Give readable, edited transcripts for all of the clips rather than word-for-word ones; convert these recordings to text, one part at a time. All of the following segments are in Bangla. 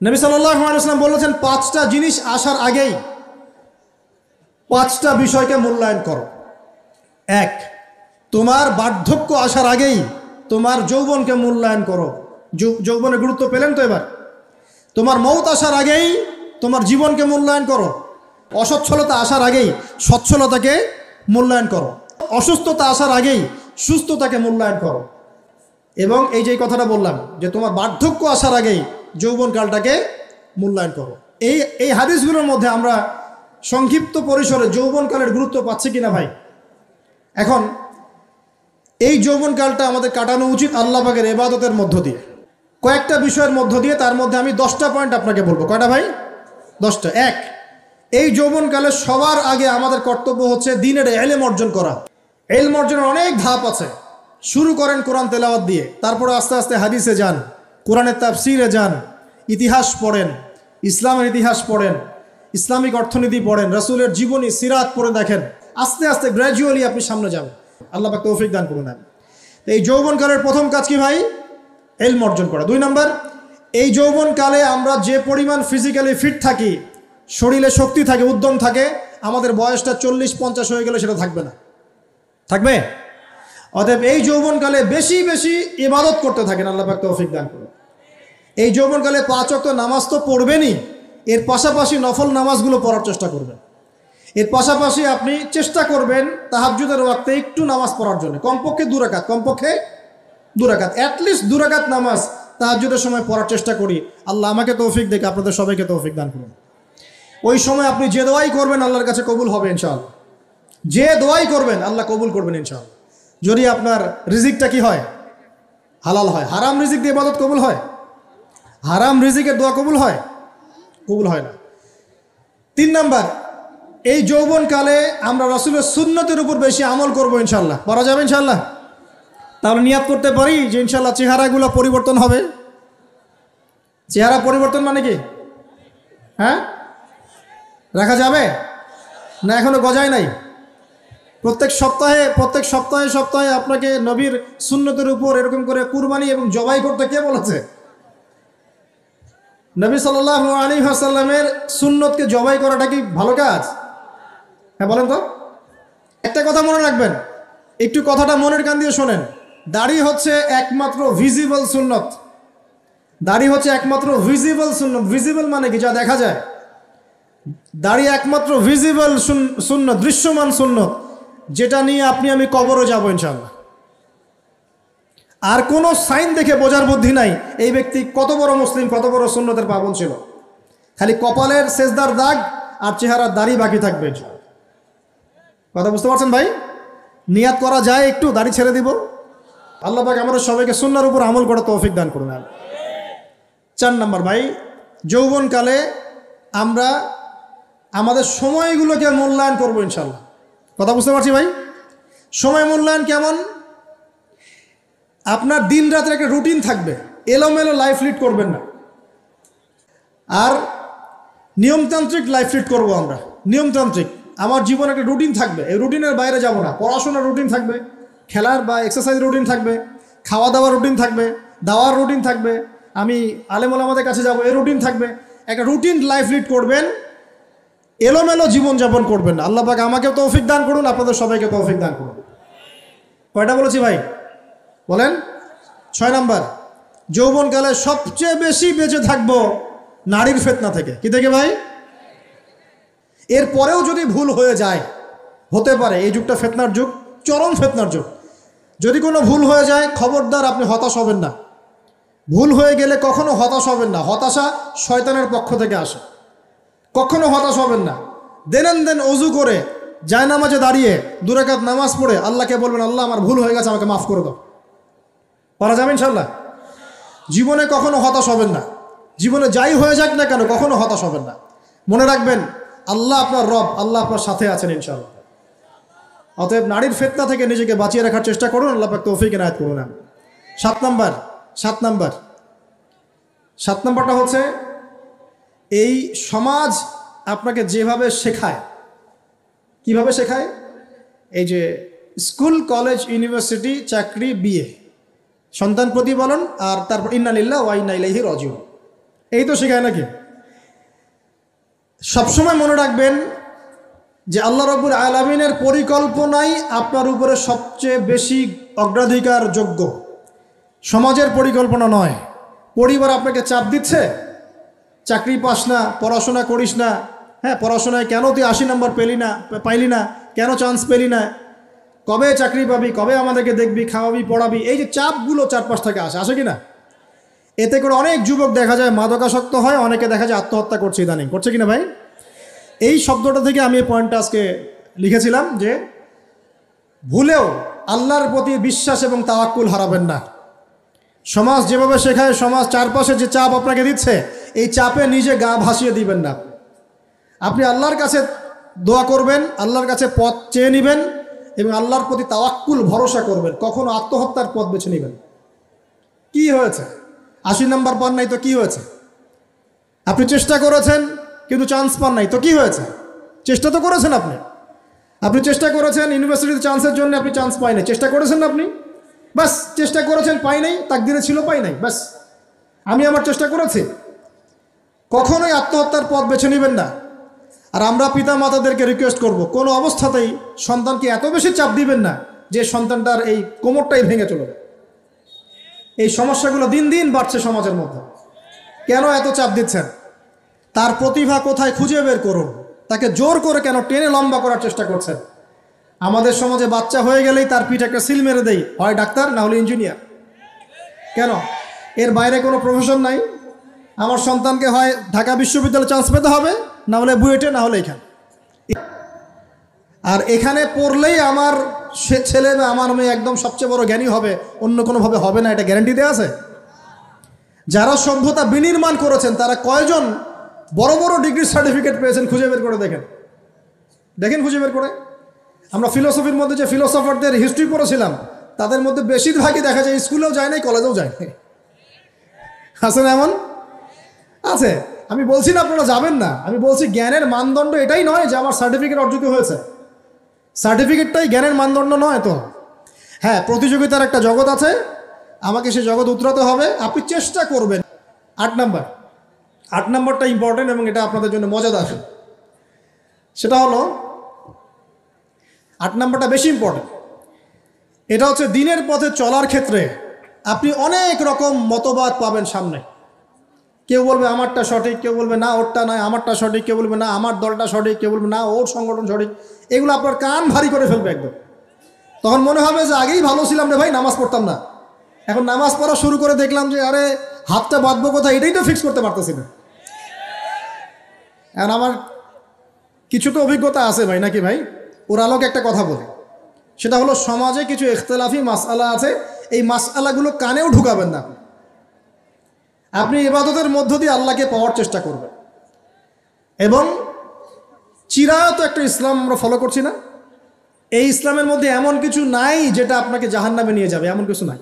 নবী সাল্লাল্লাহু আলাইহি ওয়াসাল্লাম বলেছেন 5টা জিনিস আসার আগেই 5টা বিষয়কে মূল্যায়ন করো। 1, তোমার বার্ধক্য আসার আগেই তোমার যৌবনকে মূল্যায়ন করো। যৌবনের গুরুত্ব পেলেন তো এবার? তোমার মৌত আসার আগেই তোমার জীবনকে মূল্যায়ন করো। অসচ্ছলতা আসার আগেই সচ্ছলতাকে মূল্যায়ন করো। অসুস্থতা আসার আগেই সুস্থতাকে মূল্যায়ন করো। এবং এই যে কথাটা বললাম যে তোমার বার্ধক্য আসার আগেই যৌবনকালটাকে মূল্যায়ন করো। এই হাদিসগুলোর মধ্যে আমরা সংক্ষিপ্ত পরিসরে যৌবনকালের গুরুত্ব পাচ্ছি কিনা ভাই? এখন এই যৌবনকালটা আমাদের কাটানো উচিত আল্লাহ পাকের ইবাদতের মধ্য দিয়ে, কয়েকটা বিষয়ের মধ্য দিয়ে। তার মধ্যে আমি 10টা পয়েন্ট আপনাকে বলবো। কয়টা ভাই? 10টা। 1, এই যৌবনকালে সবার আগে আমাদের কর্তব্য হচ্ছে দ্বীনের ইলম অর্জন করা। ইলম অর্জনের অনেক ধাপ আছে। শুরু করেন কোরআন তেলাওয়াত দিয়ে, তারপরে আস্তে আস্তে হাদিসে যান, কোরআনের তাফসিরে যান, ইতিহাস পড়েন, ইসলামের ইতিহাস পড়েন, ইসলামিক অর্থনীতি পড়েন, রাসূলের জীবনী সিরাত পড়ে দেখেন। আস্তে আস্তে গ্র্যাজুয়ালি আপনি সামনে যাবেন। আল্লাহ পাক তৌফিক দান করুন। এই যৌবনকালের প্রথম কাজ কি ভাই? ইলম অর্জন করা। 2 নম্বর, এই যৌবনকালে আমরা যে পরিমাণ ফিজিক্যালি ফিট থাকি, শরীরে শক্তি থাকে, উদ্যম থাকে, আমাদের বয়সটা 40-50 হয়ে গেলে সেটা থাকবে না। থাকবে? অতএব এই যৌবনকালে বেশি বেশি ইবাদত করতে থাকেন। আল্লাহ পাক তৌফিক দান করুন। এই যৌবনকালে 5 ওয়াক্ত নামাজ তো পড়বেনই, এর পাশাপাশি নফল নামাজগুলো পড়ার চেষ্টা করবেন। এর পাশাপাশি আপনি চেষ্টা করবেন তাহাজ্জুদের ওয়াক্তে একটু নামাজ পড়ার জন্য, কমপক্ষে 2 রাকাত, কমপক্ষে 2 রাকাত, অ্যাটলিস্ট 2 রাকাত নামাজ তাহাজ্জুদের সময় পড়ার চেষ্টা করি। আল্লাহ আমাকে তৌফিক দেখ, আপনাদের সবাইকে তৌফিক দান করুন। ওই সময় আপনি যে দোয়াই করবেন আল্লাহর কাছে কবুল হবে ইনশাআল্লাহ। যে দোয়াই করবেন আল্লাহ কবুল করবেন ইনশাআল্লাহ, যদি আপনার রিজিকটা কি হয়? হালাল হয়। হারাম রিজিক দিয়ে ইবাদত কবুল হয়? হারাম রিজিকের দোয়া কবুল হয়? কবুল হয় না। 3 নাম্বার, এই যৌবনকালে আমরা রাসূলের সুন্নতের উপর বেশি আমল করবো ইনশাআল্লাহ। পারা যাবে ইনশাআল্লাহ? তাহলে নিয়াত করতে পারি যে ইনশাআল্লাহ চেহারাগুলো পরিবর্তন হবে। চেহারা পরিবর্তন মানে কি? হ্যাঁ, রাখা যাবে না? এখনো গজায় নাই। প্রত্যেক সপ্তাহে আপনাকে নবীর সুন্নতের উপর এরকম করে কুরবানি এবং জবাই করতে কে বলেছে? নবী সাল্লাল্লাহু আলাইহি ওয়াসাল্লামের সুন্নতকে জবাই করাটা কি ভালো কাজ? হ্যাঁ বলেন তো। একটা কথা মনে রাখবেন, একটু কথাটা মনের কান দিয়ে শোনেন। দাড়ি হচ্ছে একমাত্র ভিজিবল সুন্নত। দাড়ি হচ্ছে একমাত্র ভিজিবল সুন্নত। ভিজিবল মানে কি? যা দেখা যায়। দাড়ি একমাত্র ভিজিবল সুন্নত, দৃশ্যমান সুন্নত, যেটা নিয়ে আপনি আমি কবরে যাব ইনশাআল্লাহ। আর কোনো সাইন দেখে বোঝার বুদ্ধি নাই এই ব্যক্তি কত বড় মুসলিম, কত বড় সুন্নতের পাবন ছিল। খালি কপালের সেজদার দাগ আর চেহারার দাড়ি বাকি থাকবে। কথা বুঝতে পারছেন ভাই? নিয়াত করা যায় একটু, দাড়ি ছেড়ে দিব। আল্লাহ পাক আমাদের সবাইকে সুন্নাহর উপর আমল করার তৌফিক দান করুন। 4 নাম্বার ভাই, যৌবনকালে আমরা আমাদের সময়গুলোকে মূল্যায়ন করবো ইনশাআল্লাহ। কথা বুঝতে পারছি ভাই? সময় মূল্যায়ন কেমন? আপনার দিন রাতের একটা রুটিন থাকবে, এলোমেলো লাইফ লিড করবেন না। আর নিয়মতান্ত্রিক লাইফ লিড করবো আমরা। নিয়মতান্ত্রিক, আমার জীবনে একটা রুটিন থাকবে, এই রুটিনের বাইরে যাব না। পড়াশোনার রুটিন থাকবে, খেলার বা এক্সারসাইজ রুটিন থাকবে, খাওয়া দাওয়ার রুটিন থাকবে, দাওয়ার রুটিন থাকবে, আমি আলেম ওলামাদের কাছে যাব, এই রুটিন থাকবে। একটা রুটিন লাইফ লিড করবেন, এলোমেলো জীবনযাপন করবেন না। আল্লাহ পাক আমাকে তৌফিক দান করুন, আপনাদের সবাইকে তৌফিক দান করুন। কয়টা বলেছি ভাই? বলেন। 6 নাম্বার, যৌবনকালে সবচেয়ে বেশি বেঁচে থাকবো নারীর ফিতনা থেকে। কি থেকে ভাই? এরপরেও যদি ভুল হয়ে যায়, হতে পারে এই যুগটা ফিতনার যুগ, চরম ফিতনার যুগ। যদি কোনো ভুল হয়ে যায়, খবরদার আপনি হতাশ হবেন না। ভুল হয়ে গেলে কখনো হতাশ হবেন না। হতাশা শয়তানের পক্ষ থেকে আসে। কখনো হতাশ হবেন না। দেন অজু করে জায়নামাজে দাঁড়িয়ে 2 রাকাত নামাজ পড়ে আল্লাহকে বলবেন, আল্লাহ আমার ভুল হয়ে গেছে, আমাকে মাফ করে দাও। পারা যাবে ইনশাআল্লাহ? জীবনে কখনো হতাশ হবেন না। জীবনে যাই হয়ে যাক না কেন, কখনো হতাশ হবেন না। মনে রাখবেন আল্লাহ আপনার রব, আল্লাহ আপনার সাথে আছেন ইনশাআল্লাহ। অতএব নারীর ফিতনা থেকে নিজেকে বাঁচিয়ে রাখার চেষ্টা করুন। আল্লাহ পাক তৌফিক এনায়েত করুন। 7 নাম্বারটা হচ্ছে এই সমাজ আপনাকে যেভাবে শেখায়, কিভাবে শেখায়? এই যে স্কুল, কলেজ, ইউনিভার্সিটি, চাকরি, বিয়ে, সন্তান প্রতিপালন, আর তারপর ইন্না লিল্লাহি ওয়া ইন্না ইলাইহি রাজিউন। এই তো শেখায় নাকি? সবসময় মনে রাখবেন যে আল্লাহ রাব্বুল আলামিনের পরিকল্পনাই আপনার উপরে সবচেয়ে বেশি অগ্রাধিকার যোগ্য, সমাজের পরিকল্পনা নয়। পরিবার আপনাকে চাপ দিচ্ছে, চাকরি পাস না, পড়াশোনা করিস না, হ্যাঁ পড়াশোনায় কেন তুই 80 নম্বর পাইলি না, কেন চান্স পেলি না, কবে চাকরি পাবি, কবে আমাদেরকে দেখবি, খাওয়াবি, পড়াবি, এই যে চাপগুলো চারপাশ থেকে আসে কি না? এতে করে অনেক যুবক দেখা যায় মাদকাসক্ত হয়, অনেকে দেখা যায় আত্মহত্যা করছে ইদানিং, করছে কিনা ভাই? এই শব্দটা থেকে আমি এই পয়েন্টটা আজকে লিখেছিলাম যে ভুলেও আল্লাহর প্রতি বিশ্বাস এবং তাওয়াক্কুল হারাবেন না। সমাজ যেভাবে শেখায়, সমাজ চারপাশে যে চাপ আপনাকে দিচ্ছে, এই চাপে নিজে গা ভাসিয়ে দিবেন না। আপনি আল্লাহর কাছে দোয়া করবেন, আল্লাহর কাছে পথ চেয়ে নেবেন এবং আল্লাহর প্রতি তাওয়াক্কুল ভরসা করবেন। কখনো আত্মহত্যার পথ বেছে নেবেন। কি হয়েছে? 80 নম্বর পান নাই তো কি হয়েছে? আপনি চেষ্টা করেছেন কিন্তু চান্স পান নাই তো কি হয়েছে? চেষ্টা তো করেছেন আপনি চেষ্টা করেছেন ইউনিভার্সিটিতে চান্সের জন্য, আপনি চান্স পাই নাই, চেষ্টা করেছেন না আপনি? বাস চেষ্টা করেছেন, পাই নাই, তাকদিরে ছিল পাই নাই, বাস আমি আমার চেষ্টা করেছি। কখনোই আত্মহত্যার পথ বেছে নেবেন না। আর আমরা পিতা মাতাদেরকে রিকোয়েস্ট করব, কোনো অবস্থাতেই সন্তানকে এত বেশি চাপ দিবেন না যে সন্তানটার এই কোমরটাই ভেঙে চলবে। এই সমস্যাগুলো দিন দিন বাড়ছে সমাজের মধ্যে। কেন এত চাপ দিচ্ছেন? তার প্রতিভা কোথায় খুঁজে বের করুন। তাকে জোর করে কেন টেনে লম্বা করার চেষ্টা করছেন? আমাদের সমাজে বাচ্চা হয়ে গেলেই তার পিঠে একটা সিল মেরে দেই, হয় ডাক্তার না হলে ইঞ্জিনিয়ার। কেন? এর বাইরে কোনো প্রফেশন নাই? আমার সন্তানকে হয় ঢাকা বিশ্ববিদ্যালয়ে চান্স পেতে হবে, না হলে বুয়েটে, না হলে এখানে। আর এখানে পড়লেই আমার ছেলে বা আমার মেয়ে একদম সবচেয়ে বড় জ্ঞানী হবে, অন্য কোনোভাবে হবে না, এটা গ্যারান্টি দেওয়া আছে? যারা সভ্যতা বিনির্মাণ করেছেন তারা কয়জন বড় বড় ডিগ্রি সার্টিফিকেট পেয়েছেন খুঁজে বের করে দেখেন খুঁজে বের করে। আমরা ফিলোসফির মধ্যে যে ফিলোসফারদের হিস্ট্রি পড়েছিলাম, তাদের মধ্যে বেশিরভাগই দেখা যায় স্কুলেও যায় নাই, কলেজেও যায় নাই। আছে না এমন? আছে। আমি বলছি না আপনারা যাবেন না, আমি বলছি জ্ঞানের মানদণ্ড এটাই নয় যে আমার সার্টিফিকেট অর্জিত হয়েছে। সার্টিফিকেটটাই জ্ঞানের মানদণ্ড নয় তো। হ্যাঁ, প্রতিযোগিতার একটা জগৎ আছে, আমাকে সে জগৎ উতরাতে হবে, আপনি চেষ্টা করবেন। 8 নম্বরটা ইম্পর্টেন্ট এবং এটা আপনাদের জন্য মজাদার। সেটা হলো 8 নম্বরটা বেশি ইম্পর্টেন্ট। এটা হচ্ছে দিনের পথে চলার ক্ষেত্রে আপনি অনেক রকম মতবাদ পাবেন সামনে। কেউ বলবে আমারটা সঠিক, কেউ বলবে না ওরটা নয়, আমারটা সঠিক, কেউ বলবে না আমার দলটা সঠিক, কেউ বলবে না ওর সংগঠন সঠিক। এগুলো আপনার কান ভারী করে ফেলবে একদম। তখন মনে হবে যে আগেই ভালো ছিলাম রে ভাই, নামাজ পড়তাম না, এখন নামাজ পড়া শুরু করে দেখলাম যে আরে হাতটা বাঁধবো কোথায় এটাই তো ফিক্স করতে পারতেছি না। এখন আমার কিছু তো অভিজ্ঞতা আছে ভাই, নাকি ভাই? ওর আলোকে একটা কথা বলি, সেটা হলো সমাজে কিছু ইখতিলাফি মাসআলা আছে, এই মাসআলাগুলো কানেও ঢুকাবেন না। আপনি ইবাদতের মধ্য দিয়ে আল্লাহকে পাওয়ার চেষ্টা করবেন। এবং চিরায়ত একটা ইসলাম আমরা ফলো করছি না? এই ইসলামের মধ্যে এমন কিছু নাই যেটা আপনাকে জাহান্নামে নিয়ে যাবে, এমন কিছু নাই।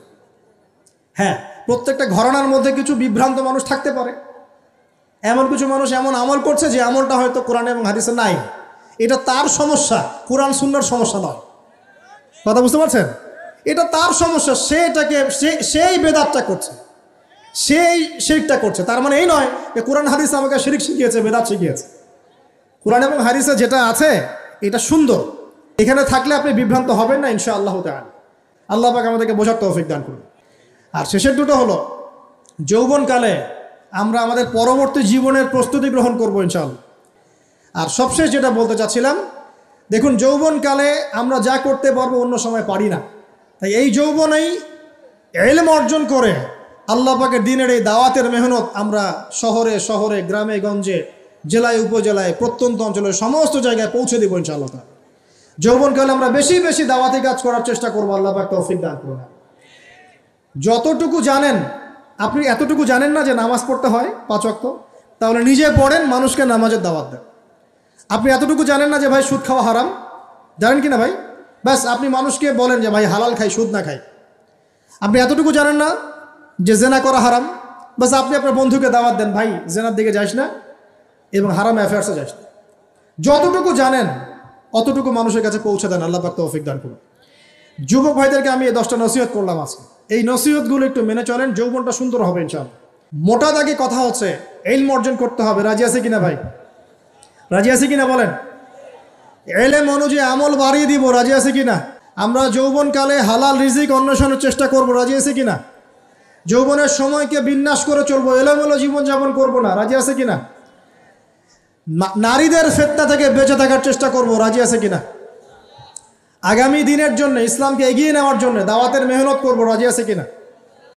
হ্যাঁ, প্রত্যেকটা ঘরানার মধ্যে কিছু বিভ্রান্ত মানুষ থাকতে পারে, এমন কিছু মানুষ এমন আমল করছে যে আমলটা হয়তো কোরআন এবং হাদিসে নাই। এটা তার সমস্যা, কোরআন সুন্নাহর সমস্যা নয়। কথা বুঝতে পারছেন? এটা তার সমস্যা, সে এটাকে সেই বেদাতটা করছে, সেই শিরকটা করছে। তার মানে এই নয় যে কোরআন হাদিস আমাকে শিরক শিখিয়েছে, বেদাত শিখিয়েছে। কোরআন এবং হাদিসে যেটা আছে এটা সুন্দর, এখানে থাকলে আপনি বিভ্রান্ত হবেন না ইনশাআল্লাহ তাআলা। আল্লাহ পাক আমাদেরকে বোঝার তৌফিক দান করুন। আর শেষের দুটো হলো যৌবনকালে আমরা আমাদের পরবর্তী জীবনের প্রস্তুতি গ্রহণ করবো ইনশাআল্লাহ। আর সবশেষ যেটা বলতে চাচ্ছিলাম, দেখুন যৌবনকালে আমরা যা করতে পারবো অন্য সময় পারি না। তাই এই যৌবনেই ইলম অর্জন করে আল্লাহ পাকের দ্বীনের এই দাওয়াতের মেহনত আমরা শহরে শহরে, গ্রামে গঞ্জে, জেলায় উপজেলায়, প্রত্যন্ত অঞ্চলে সমস্ত জায়গায় পৌঁছে দেবো ইনশাআল্লাহ। যৌবনকালে আমরা বেশি বেশি দাওয়াতি কাজ করার চেষ্টা করবো, আল্লাহ পাক তৌফিক দান করুন। যতটুকু জানেন, আপনি এতটুকু জানেন না যে নামাজ পড়তে হয় 5 ওয়াক্ত, তাহলে নিজে পড়েন, মানুষকে নামাজের দাওয়াত দেন। আপনি এতটুকু জানেন না যে ভাই সুদ খাওয়া হারাম, জানেন কি না ভাই? ব্যাস আপনি মানুষকে বলেন যে ভাই হালাল খাই, সুদ না খাই। আপনি এতটুকু জানেন না যে জেনা করা হারাম, বাস আপনি আপনার বন্ধুকে দাওয়াত দেন, ভাই জেনার দিকে যাস না এবং হারাম অ্যাফেয়ার্সে যাস না। যতটুকু জানেন অতটুকু মানুষের কাছে পৌঁছে দেন, আল্লাহ পাক তৌফিক দান করুন। যুবক ভাইদেরকে আমি এই 10টা নসিহত করলাম আজকে। এই নসিহতগুলো একটু মেনে চলেন, যৌবনটা সুন্দর হবে ইনশাআল্লাহ। মোটা দাগে কথা হচ্ছে ইলম অর্জন করতে হবে। রাজি আছে কিনা ভাই? রাজি আছে কিনা বলেন? ইলম অনুযায়ী আমল বাড়িয়ে দিব। রাজি আছে কিনা? আমরা যৌবনকালে হালাল রিজিক অন্বেষণের চেষ্টা করব। রাজি আছে কিনা? যৌবনের সময়কে বিন্যাস করে চলবো, এলোমেলো জীবনযাপন করব না। রাজি আছে কিনা? নারীদের ফিতনা থেকে বেঁচে থাকার চেষ্টা করব। রাজি আছে কিনা? আগামী দিনের জন্য, ইসলামকে এগিয়ে নেওয়ার জন্য দাওয়াতের মেহনত করব। রাজি আছে কিনা?